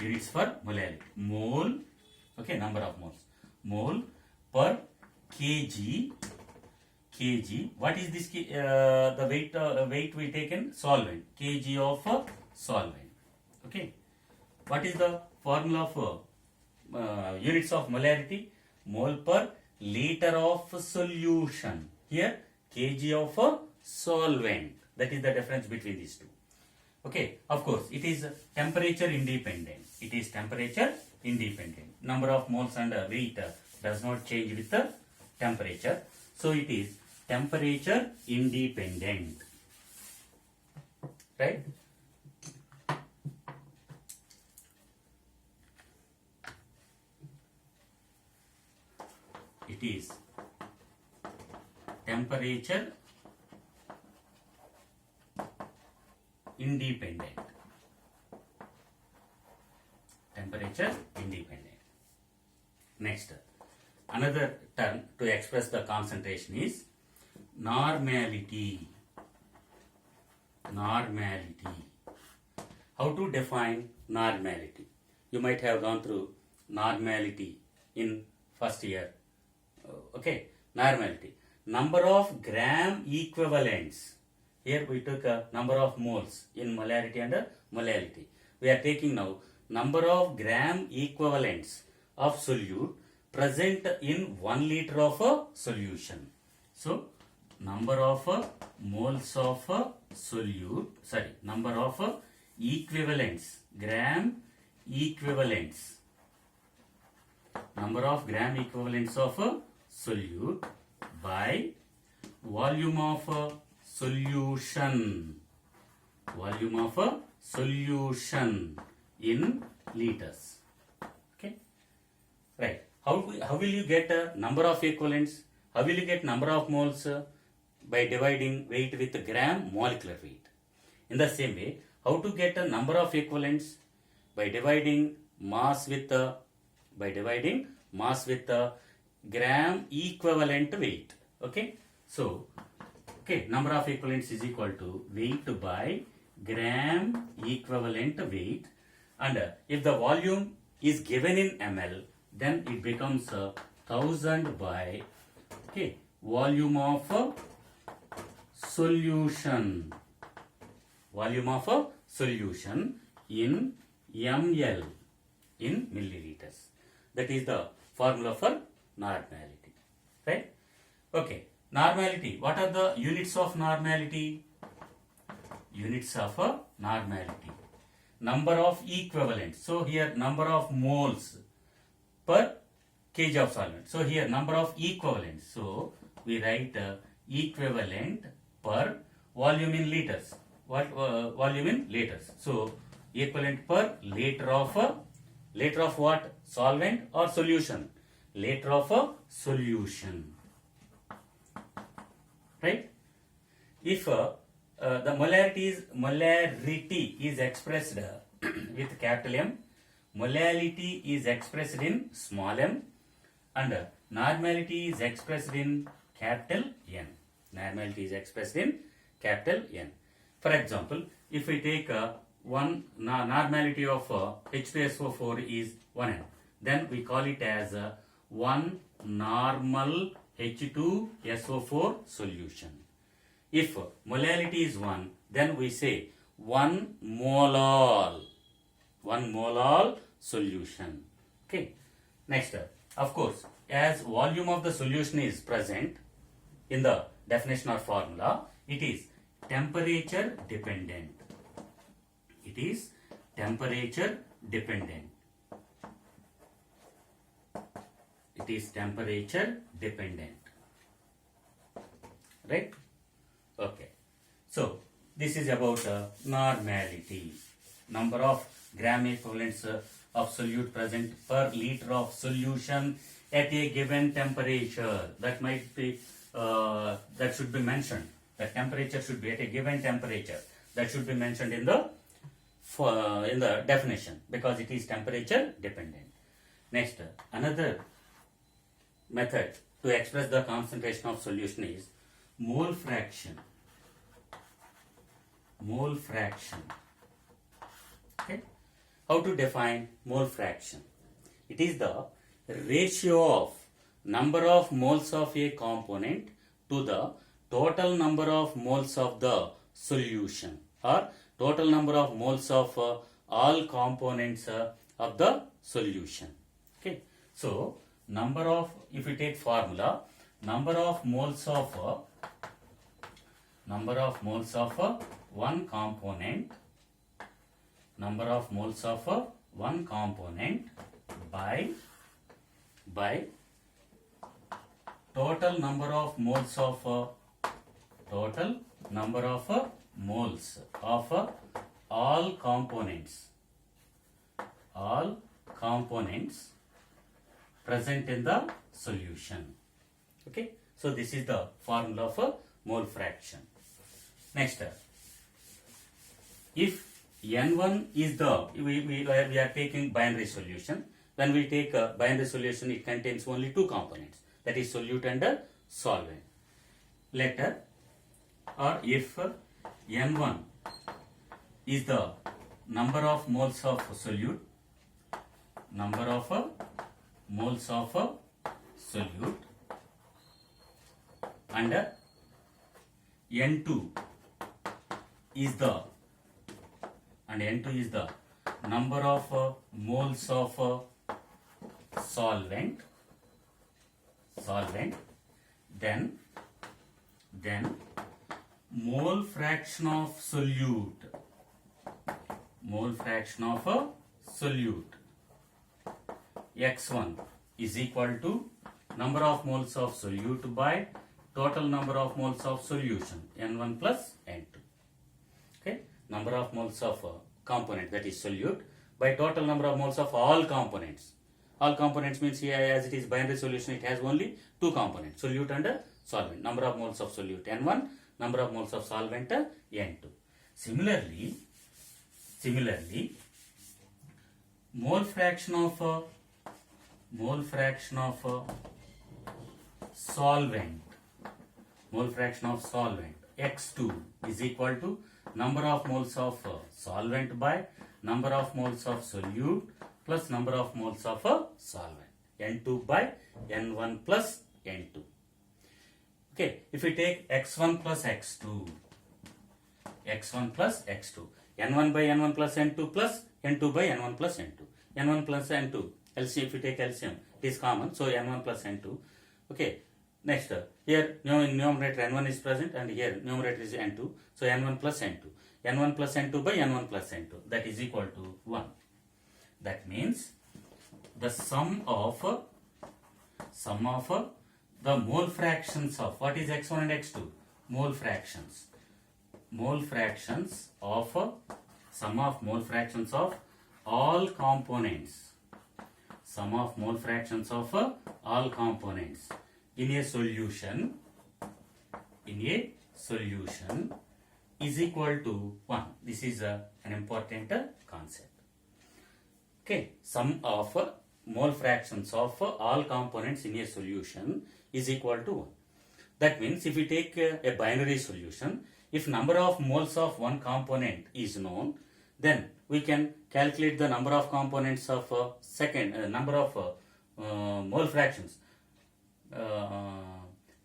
units for molarity. Mole, okay, number of moles. Mole per kg. What is this? The weight we take in solvent. Kg of solvent. Okay. What is the formula of units of molarity? Mole per liter of solution. Here kg of solvent. That is the difference between these two. Okay. Of course, it is temperature independent. It is temperature independent. Number of moles and weight does not change with the temperature. So it is temperature independent. Right? It is temperature independent. Temperature independent. Next, another term to express the concentration is normality. Normality. How to define normality? You might have gone through normality in first year. Okay, normality. Number of gram equivalents. Here we took a number of moles in molarity and molality. We are taking now number of gram equivalents of solute present in 1 liter of a solution. So, number of moles of solute, number of equivalents, gram equivalents. Number of gram equivalents of solute by volume of solution. Volume of solution in liters. Okay. Right. How will you get a number of equivalents? How will you get number of moles? By dividing weight with gram molecular weight. In the same way, how to get a number of equivalents? By dividing mass with gram equivalent weight. Okay. So, okay, number of equivalents is equal to weight by gram equivalent weight, and if the volume is given in ml, then it becomes 1000 by volume of solution. Volume of solution in ml, in milliliters. That is the formula for normality. Right? Okay. Normality. What are the units of normality? Units of normality. Number of equivalents. So here number of moles per kg of solvent. So here number of equivalents. So we write equivalent per volume in liters. What volume in liters? So equivalent per liter of what? Solvent or solution? Liter of solution. Right? If the molarity is expressed with capital M, molality is expressed in small m, and normality is expressed in capital N. Normality is expressed in capital N. For example, if we take one normality of H2SO4 is 1n, then we call it as 1 normal H2SO4 solution. If molality is 1, then we say 1 molal solution. Okay. Next, of course, as volume of the solution is present in the definition or formula, it is temperature dependent. It is temperature dependent. It is temperature dependent. Right? Okay. So, this is about normality. Number of gram equivalents of solute present per liter of solution at a given temperature. That might be, that should be mentioned. The temperature should be at a given temperature. That should be mentioned in the definition, because it is temperature dependent. Next, another method to express the concentration of solution is mole fraction. Mole fraction. Okay. How to define mole fraction? It is the ratio of number of moles of a component to the total number of moles of the solution, or total number of moles of all components of the solution. Okay, so number of, if we take formula, number of moles of one component, number of moles of one component by total number of moles of all components present in the solution. Okay, so this is the formula for mole fraction. Next, if N1 is the, we are taking binary solution. When we take a binary solution, it contains only two components, that is solute and solvent. Later, or if N1 is the number of moles of solute, and N2 is the number of moles of solvent, then mole fraction of solute, X1 is equal to number of moles of solute by total number of moles of solution, N1 plus N2. Okay, number of moles of component, that is solute, by total number of moles of all components. All components means here, as it is binary solution, it has only two components, solute and solvent. Number of moles of solute N1, number of moles of solvent N2. Similarly, mole fraction of solvent, X2 is equal to number of moles of solvent by number of moles of solute plus number of moles of solvent, N2 by N1 plus N2. Okay, if we take X1 plus X2, N1 by N1 plus N2 plus N2 by N1 plus N2. N1 plus N2, LCM, if we take LCM, it is common, so N1 plus N2. Okay, next, here in numerator N1 is present and here numerator is N2, so N1 plus N2. N1 plus N2 by N1 plus N2, that is equal to 1. That means the sum of the mole fractions of, what is X1 and X2? Mole fractions of sum of mole fractions of all components, in a solution is equal to 1. This is an important concept. Okay, sum of mole fractions of all components in a solution is equal to 1. That means if we take a binary solution, if number of moles of one component is known, then we can calculate the number of components of number of mole fractions.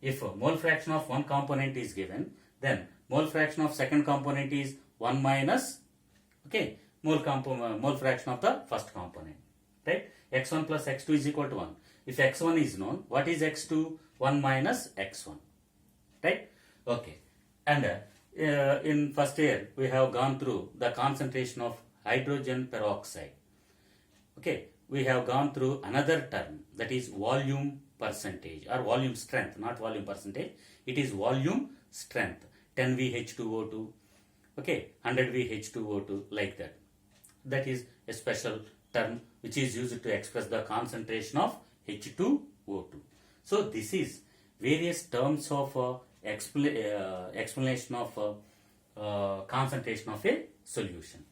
If mole fraction of one component is given, then mole fraction of second component is 1 minus, okay, mole fraction of the first component, right? X1 plus X2 is equal to 1. If X1 is known, what is X2? 1 minus X1, right? Okay, and in first year we have gone through the concentration of hydrogen peroxide. Okay, we have gone through another term, that is volume percentage or volume strength, not volume percentage, it is volume strength, 10 VH2O2, okay, 100 VH2O2, like that. That is a special term which is used to express the concentration of H2O2. So this is various terms of explanation of concentration of a solution.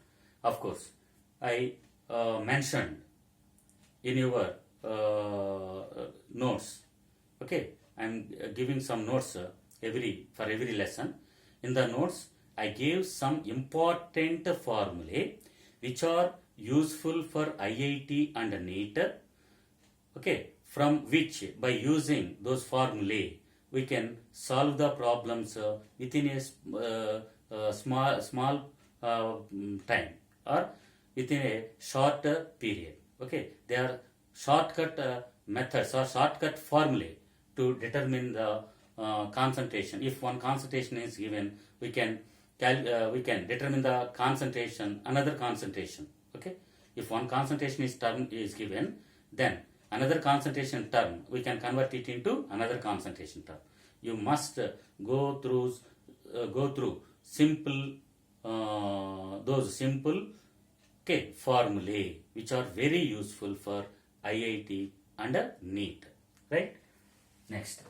Of course, I mentioned in your notes. Okay, I am giving some notes for every lesson. In the notes, I gave some important formulae which are useful for IIT and NEET, okay, from which by using those formulae we can solve the problems within a small time or within a shorter period. Okay, they are shortcut methods or shortcut formulae to determine the concentration. If one concentration is given, we can determine the concentration, another concentration. Okay, if one concentration is given, then another concentration term we can convert it into another concentration term. You must go through simple those simple, okay, formulae which are very useful for IIT and NEET, right? Next,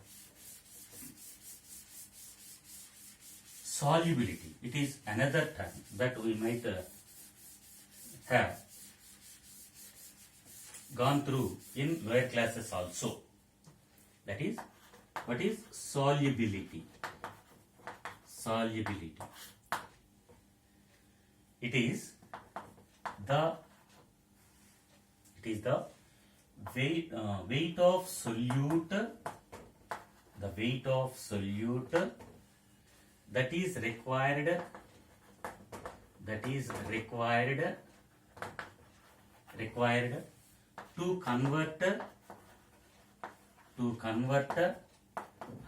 solubility. It is another term that we might have gone through in lower classes also. That is, what is solubility? Solubility. It is the weight of solute, the weight of solute that is required to convert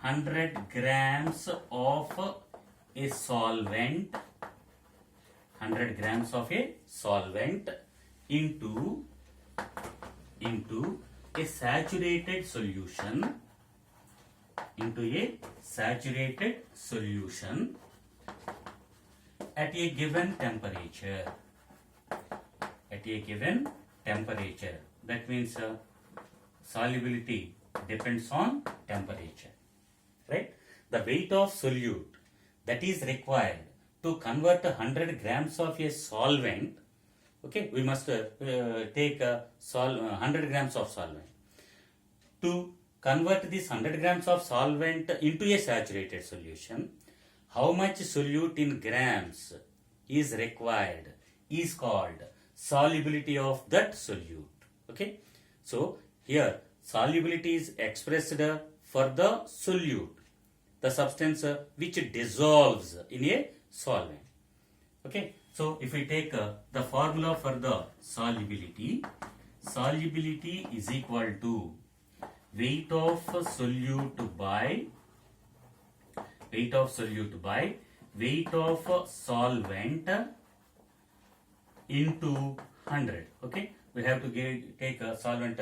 100 grams of a solvent, 100 grams of a solvent into a saturated solution, at a given temperature. That means solubility depends on temperature, right? The weight of solute that is required to convert 100 grams of a solvent, okay, we must take 100 grams of solvent. To convert this 100 grams of solvent into a saturated solution, how much solute in grams is required is called solubility of that solute. Okay, so here solubility is expressed for the solute, the substance which dissolves in a solvent. Okay, so if we take the formula for the solubility is equal to weight of solute by weight of solvent into 100. Okay, we have to take a solvent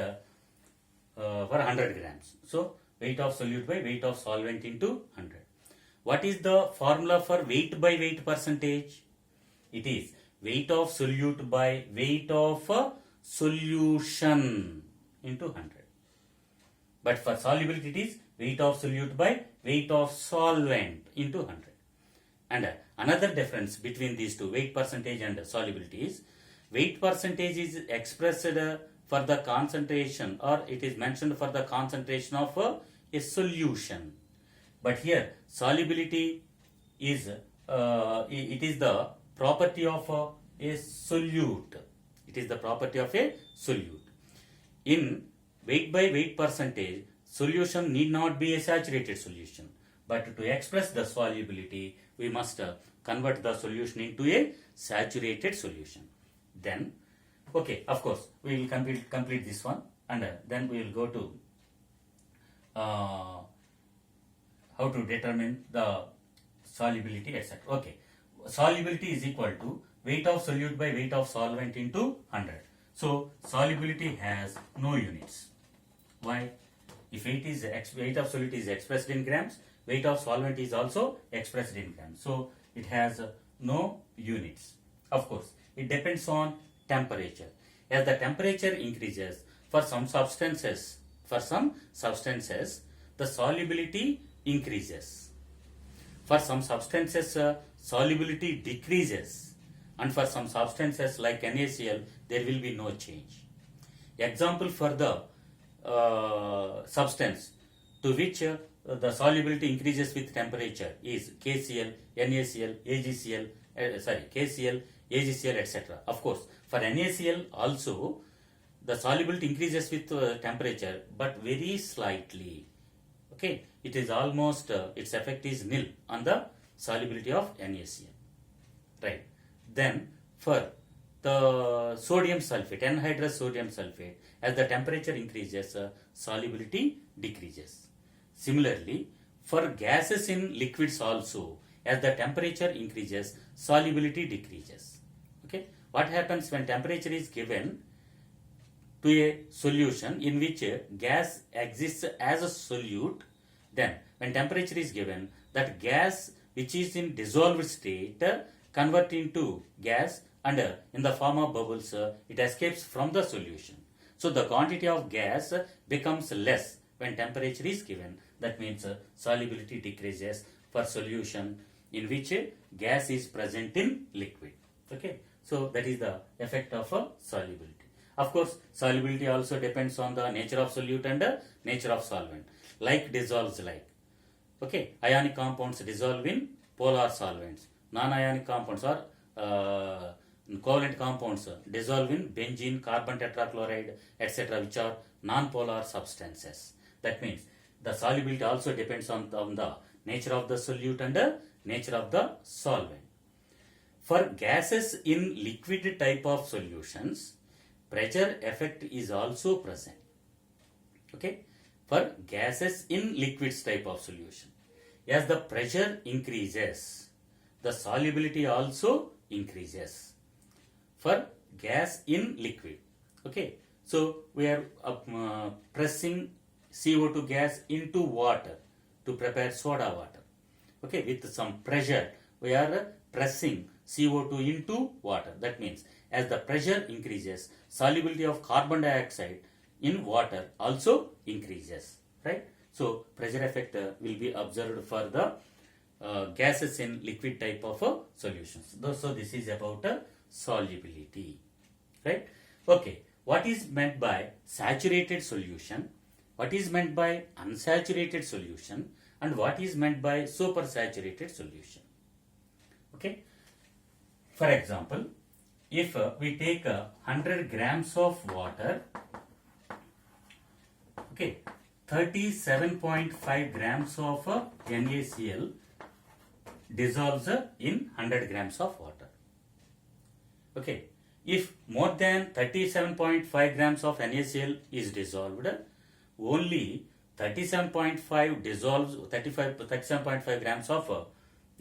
for 100 grams. So weight of solute by weight of solvent into 100. What is the formula for weight by weight percentage? It is weight of solute by weight of solution into 100. But for solubility it is weight of solute by weight of solvent into 100. And another difference between these two, weight percentage and solubility, is weight percentage is expressed for the concentration, or it is mentioned for the concentration of a solution. But here solubility is it is the property of a solute. It is the property of a solute. In weight by weight percentage, solution need not be a saturated solution. But to express the solubility, we must convert the solution into a saturated solution. Then, okay, of course, we will complete this one, and then we will go to how to determine the solubility, etc. Okay, solubility is equal to weight of solute by weight of solvent into 100. So solubility has no units. Why? If weight of solute is expressed in grams, weight of solvent is also expressed in grams. So it has no units. Of course, it depends on temperature. As the temperature increases, for some substances, the solubility increases. For some substances, solubility decreases. And for some substances like NaCl, there will be no change. Example for the substance to which the solubility increases with temperature is KCl, NaCl, AgCl, KCl, AgCl, etc. Of course, For NaCl also, the solubility increases with temperature, but very slightly. Okay, it is almost, its effect is nil on the solubility of NaCl. Right. Then for the sodium sulfate, anhydrous sodium sulfate, as the temperature increases, solubility decreases. Similarly, for gases in liquids also, as the temperature increases, solubility decreases. Okay. What happens when temperature is given to a solution in which a gas exists as a solute, then when temperature is given, that gas which is in dissolved state convert into gas, and in the form of bubbles it escapes from the solution. So the quantity of gas becomes less when temperature is given. That means solubility decreases for solution in which gas is present in liquid. Okay, so that is the effect of solubility. Of course, solubility also depends on the nature of solute and nature of solvent. Like dissolves like. Okay, ionic compounds dissolve in polar solvents. Non-ionic compounds or covalent compounds dissolve in benzene, carbon tetrachloride, etc., which are non-polar substances. That means the solubility also depends on the nature of the solute and the nature of the solvent. For gases in liquid type of solutions, pressure effect is also present. Okay, for gases in liquids type of solution, as the pressure increases, the solubility also increases. For gas in liquid, okay, so we are pressing CO2 gas into water to prepare soda water. Okay, with some pressure we are pressing CO2 into water. That means as the pressure increases, solubility of carbon dioxide in water also increases, right? So pressure effect will be observed for the gases in liquid type of solutions. So this is about solubility, right? Okay, what is meant by saturated solution, what is meant by unsaturated solution, and what is meant by supersaturated solution? Okay, for example, if we take 100 grams of water, okay, 37.5 grams of NaCl dissolves in 100 grams of water. Okay, if more than 37.5 grams of NaCl is dissolved, only 37.5 dissolves, 37.5 grams of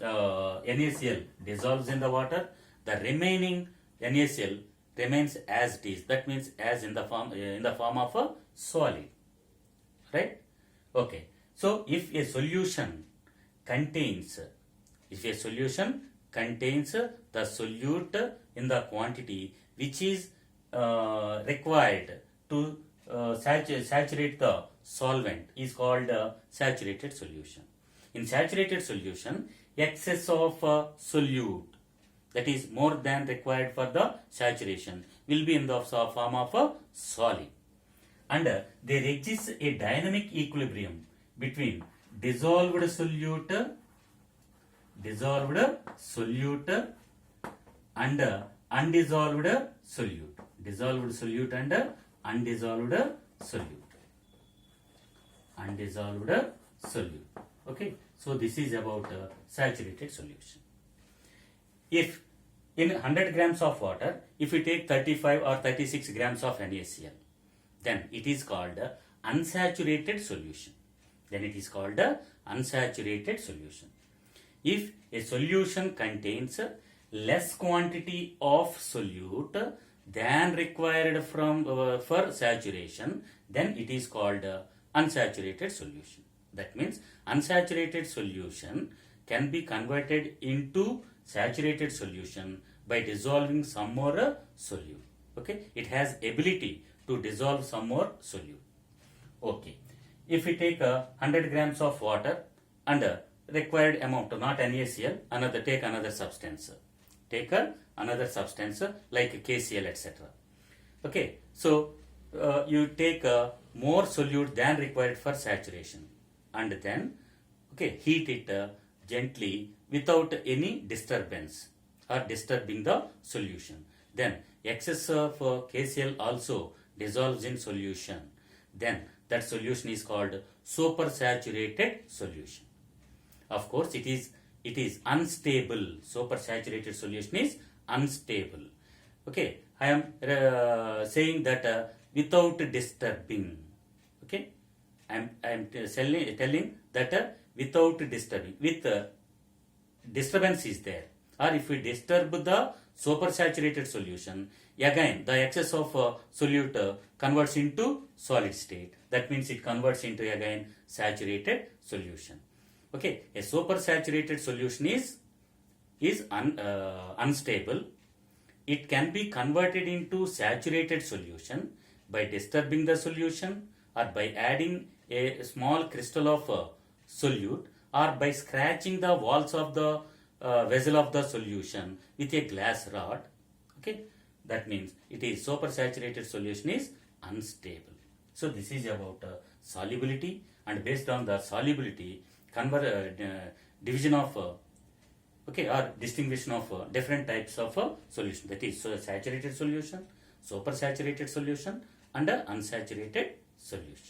NaCl dissolves in the water. The remaining NaCl remains as it is. That means as in the form of a solid, right? Okay, so if a solution contains the solute in the quantity which is required to saturate the solvent is called saturated solution. In saturated solution, excess of solute, that is more than required for the saturation, will be in the form of a solid. And there exists a dynamic equilibrium between dissolved solute and undissolved solute. Dissolved solute and undissolved solute. Okay, so this is about saturated solution. If in 100 grams of water, if we take 35 or 36 grams of NaCl, then it is called unsaturated solution. If a solution contains less quantity of solute than required for saturation, then it is called unsaturated solution. That means unsaturated solution can be converted into saturated solution by dissolving some more solute. Okay, it has ability to dissolve some more solute. Okay, if we take 100 grams of water and required amount, not NaCl, take another substance. Take another substance like KCl, etc. Okay, so you take more solute than required for saturation, and then heat it gently without any disturbance or disturbing the solution. Then excess of KCl also dissolves in solution, then that solution is called supersaturated solution. Of course, it is unstable. Supersaturated solution is unstable. Okay, I am saying that without disturbing. Okay, I am telling that without disturbing. With disturbance is there, or if we disturb the supersaturated solution, again the excess of solute converts into solid state. That means it converts into again saturated solution. Okay, a supersaturated solution is unstable. It can be converted into saturated solution by disturbing the solution, or by adding a small crystal of solute, or by scratching the walls of the vessel of the solution with a glass rod. Okay, that means it is supersaturated solution is unstable. So this is about solubility, and based on the solubility, division of okay, or distinguishing of different types of solution, that is saturated solution, supersaturated solution, and unsaturated solution.